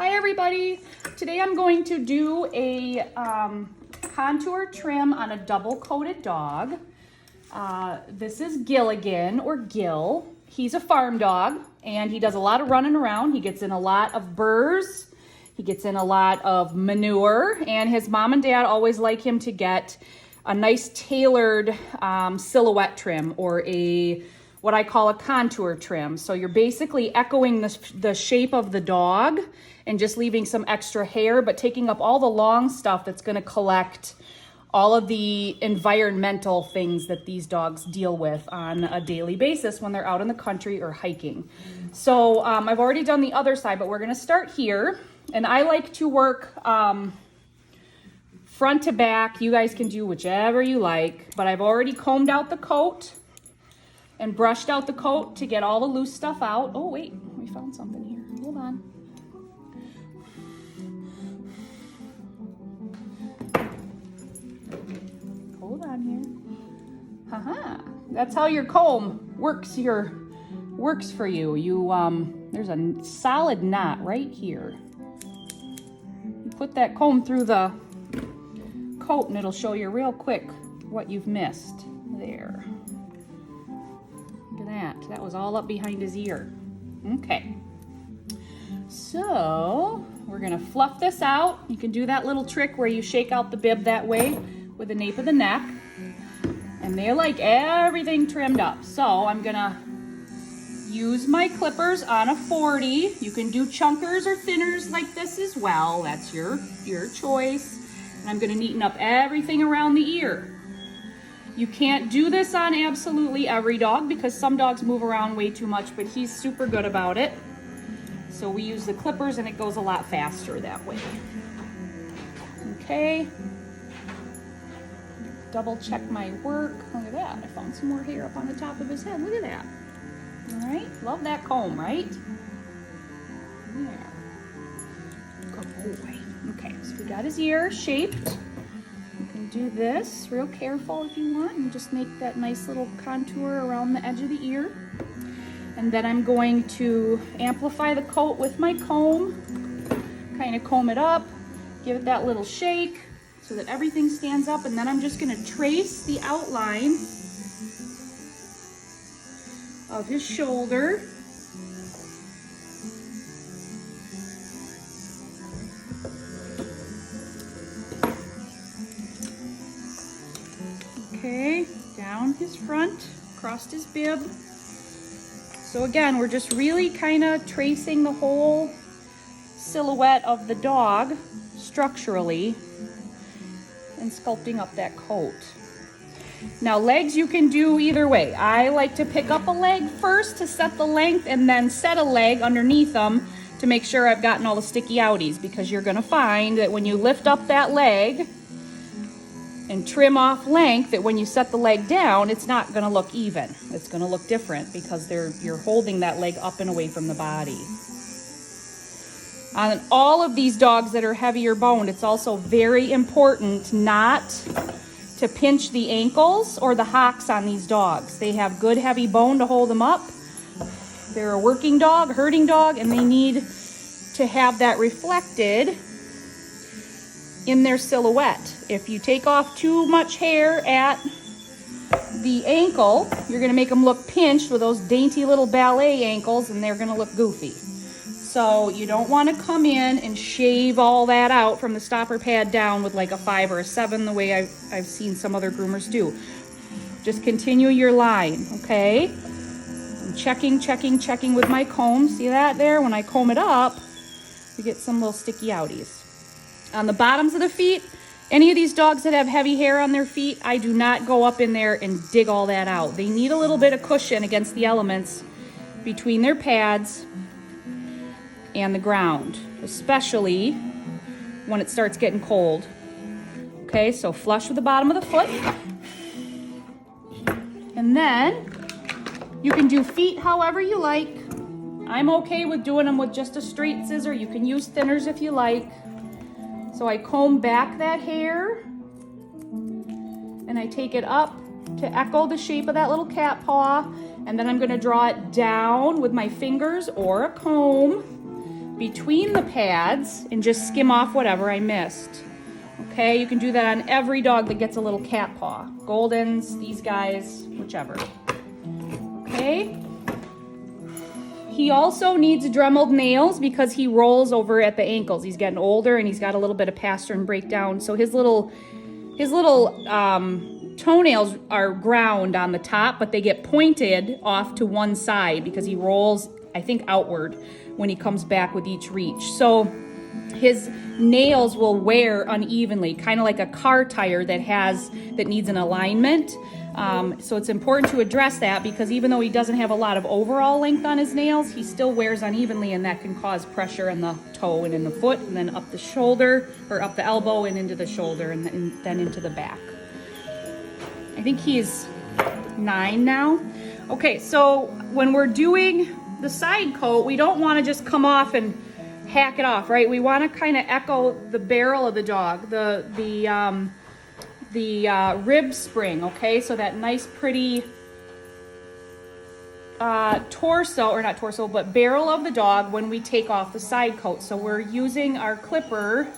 Hi everybody. Today I'm going to do a contour trim on a double coated dog. This is Gilligan or Gil. He's a farm dog and he does a lot of running around. He gets in a lot of burrs. He gets in a lot of manure, and his mom and dad always like him to get a nice tailored silhouette trim, or what I call a contour trim. So you're basically echoing the shape of the dog and just leaving some extra hair, but taking up all the long stuff that's going to collect all of the environmental things that these dogs deal with on a daily basis when they're out in the country or hiking. So I've already done the other side, but we're going to start here. And I like to work front to back. You guys can do whichever you like, but I've already combed out the coat and brushed out the coat to get all the loose stuff out. Oh wait, we found something here. Hold on. Hold on here. Haha. That's how your comb works for you. There's a solid knot right here. You put that comb through the coat and it'll show you real quick what you've missed. There. Look at that. That was all up behind his ear. Okay. So we're gonna fluff this out. You can do that little trick where you shake out the bib that way with the nape of the neck. And they like everything trimmed up. So I'm gonna use my clippers on a 40. You can do chunkers or thinners like this as well. That's your choice. And I'm gonna neaten up everything around the ear. You can't do this on absolutely every dog because some dogs move around way too much, but he's super good about it. So we use the clippers and it goes a lot faster that way. Okay. Double check my work. Look at that. I found some more hair up on the top of his head. Look at that. All right. Love that comb, right? There. Good boy. Okay, so we got his ear shaped. You can do this real careful if you want and just make that nice little contour around the edge of the ear. And then I'm going to amplify the coat with my comb, kind of comb it up, give it that little shake so that everything stands up, and then I'm just going to trace the outline of his shoulder. Okay, down his front, across his bib. So again, we're just really kind of tracing the whole silhouette of the dog structurally and sculpting up that coat. Now legs you can do either way. I like to pick up a leg first to set the length and then set a leg underneath them to make sure I've gotten all the sticky outies, because you're gonna find that when you lift up that leg and trim off length, that when you set the leg down, it's not gonna look even. It's gonna look different because you're holding that leg up and away from the body. On all of these dogs that are heavier boned, it's also very important not to pinch the ankles or the hocks on these dogs. They have good heavy bone to hold them up. They're a working dog, herding dog, and they need to have that reflected in their silhouette. If you take off too much hair at the ankle, you're gonna make them look pinched with those dainty little ballet ankles, and they're gonna look goofy. So you don't wanna come in and shave all that out from the stopper pad down with like a 5 or a 7, the way I've seen some other groomers do. Just continue your line, okay? I'm checking with my comb. See that there? When I comb it up, you get some little sticky outies. On the bottoms of the feet, any of these dogs that have heavy hair on their feet, I do not go up in there and dig all that out. They need a little bit of cushion against the elements between their pads and the ground, especially when it starts getting cold. Okay, so flush with the bottom of the foot. And then you can do feet however you like. I'm okay with doing them with just a straight scissor. You can use thinners if you like. So I comb back that hair and I take it up to echo the shape of that little cat paw, and then I'm gonna draw it down with my fingers or a comb between the pads and just skim off whatever I missed. Okay, you can do that on every dog that gets a little cat paw. Goldens, these guys, whichever. Okay. He also needs Dremeled nails because he rolls over at the ankles. He's getting older and he's got a little bit of pastern breakdown. So his little toenails are ground on the top, but they get pointed off to one side because he rolls, I think, outward when he comes back with each reach. So his nails will wear unevenly, kind of like a car tire that needs an alignment. So it's important to address that because even though he doesn't have a lot of overall length on his nails, he still wears unevenly, and that can cause pressure in the toe and in the foot, and then up the shoulder, or up the elbow and into the shoulder, and then into the back. I think he's 9 now. Okay, so when we're doing the side coat, we don't want to just come off and hack it off, right? We want to kind of echo the barrel of the dog, the rib spring, okay? So that nice pretty torso, or not torso, but barrel of the dog when we take off the side coat. So we're using our clipper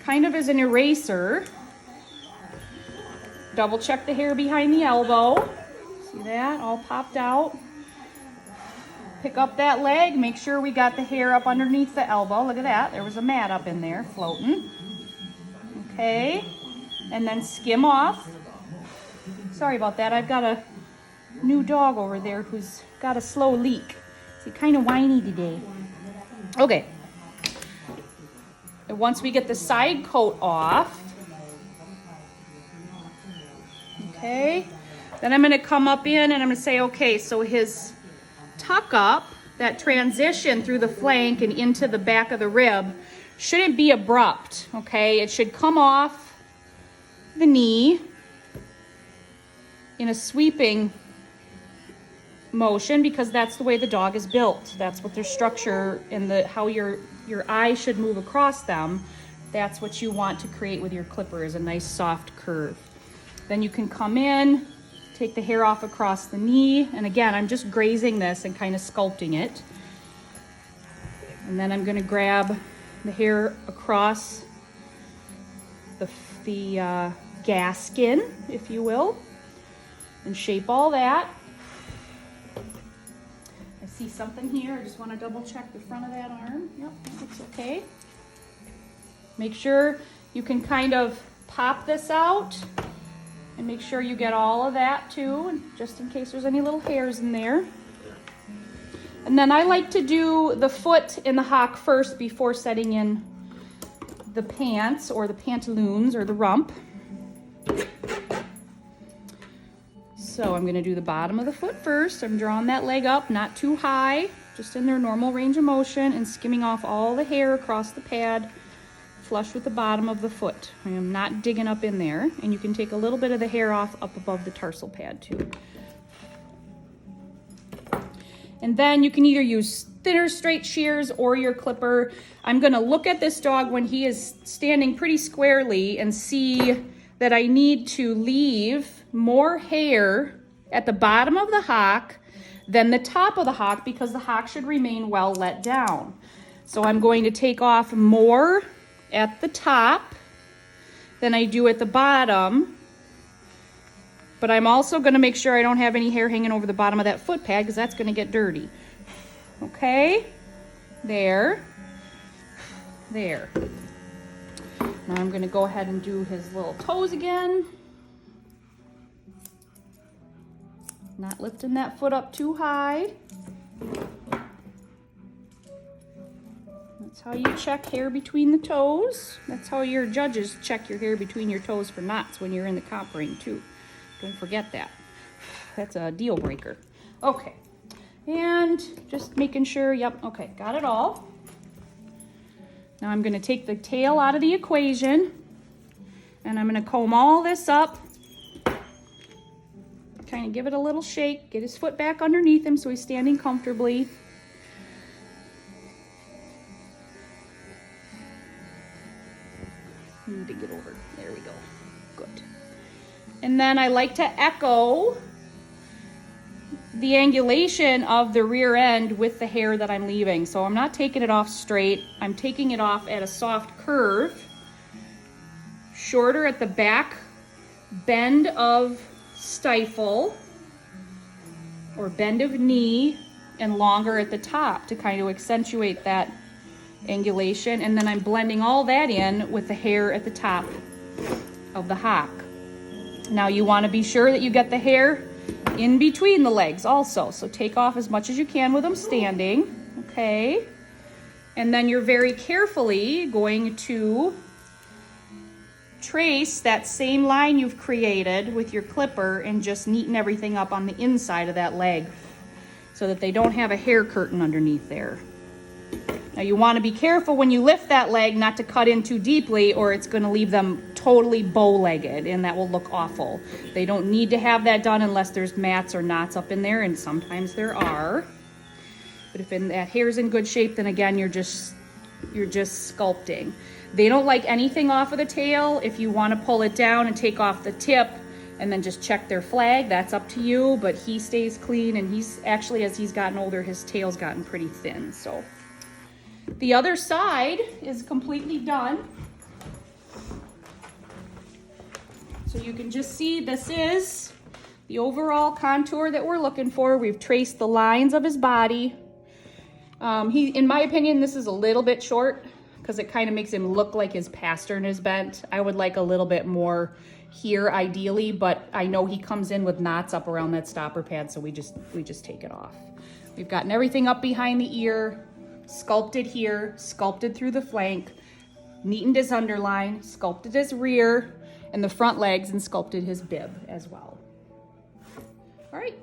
kind of as an eraser. Double check the hair behind the elbow. See that? All popped out. Pick up that leg, make sure we got the hair up underneath the elbow. Look at that, there was a mat up in there floating. Okay, and then skim off. Sorry about that, I've got a new dog over there who's got a slow leak. He's kind of whiny today. Okay, and once we get the side coat off, okay, then I'm gonna come up in and I'm gonna say, okay, so his tuck up, that transition through the flank and into the back of the rib, shouldn't be abrupt, okay? It should come off the knee in a sweeping motion because that's the way the dog is built. That's what their structure and how your eye should move across them. That's what you want to create with your clipper, is a nice soft curve. Then you can come in, take the hair off across the knee, and again, I'm just grazing this and kind of sculpting it. And then I'm going to grab the hair across the gaskin, if you will, and shape all that. I see something here. I just want to double check the front of that arm. Yep, that looks okay. Make sure you can kind of pop this out. And make sure you get all of that too, just in case there's any little hairs in there. And then I like to do the foot and the hock first before setting in the pants or the pantaloons or the rump. So I'm gonna do the bottom of the foot first. I'm drawing that leg up, not too high, just in their normal range of motion, and skimming off all the hair across the pad, flush with the bottom of the foot. I am not digging up in there, and you can take a little bit of the hair off up above the tarsal pad too. And then you can either use thinner straight shears or your clipper. I'm gonna look at this dog when he is standing pretty squarely and see that I need to leave more hair at the bottom of the hock than the top of the hock, because the hock should remain well let down. So I'm going to take off more at the top than I do at the bottom, but I'm also going to make sure I don't have any hair hanging over the bottom of that foot pad, because that's going to get dirty. Okay, there. Now I'm going to go ahead and do his little toes again. Not lifting that foot up too high. That's how you check hair between the toes. That's how your judges check your hair between your toes for knots when you're in the comp ring too. Don't forget that. That's a deal breaker. Okay, and just making sure, yep, okay, got it all. Now I'm gonna take the tail out of the equation, and I'm gonna comb all this up, kind of give it a little shake, get his foot back underneath him so he's standing comfortably. Need to get over, there we go, good. And then I like to echo the angulation of the rear end with the hair that I'm leaving. So I'm not taking it off straight. I'm taking it off at a soft curve, shorter at the back bend of stifle or bend of knee, and longer at the top to kind of accentuate that angulation. And then I'm blending all that in with the hair at the top of the hock. Now you want to be sure that you get the hair in between the legs also. So take off as much as you can with them standing, okay? And then you're very carefully going to trace that same line you've created with your clipper and just neaten everything up on the inside of that leg so that they don't have a hair curtain underneath there. Now you want to be careful when you lift that leg not to cut in too deeply, or it's going to leave them totally bow-legged, and that will look awful. They don't need to have that done unless there's mats or knots up in there, and sometimes there are. But if that hair's in good shape, then again, you're just sculpting. They don't like anything off of the tail. If you want to pull it down and take off the tip and then just check their flag, that's up to you, but he stays clean, and he's actually, as he's gotten older, his tail's gotten pretty thin. So the other side is completely done. So you can just see this is the overall contour that we're looking for. We've traced the lines of his body. In my opinion, this is a little bit short because it kind of makes him look like his pastern is bent. I would like a little bit more here ideally, but I know he comes in with knots up around that stopper pad, so we just take it off. We've gotten everything up behind the ear, sculpted here, sculpted through the flank, neatened his underline, sculpted his rear and the front legs, and sculpted his bib as well. All right.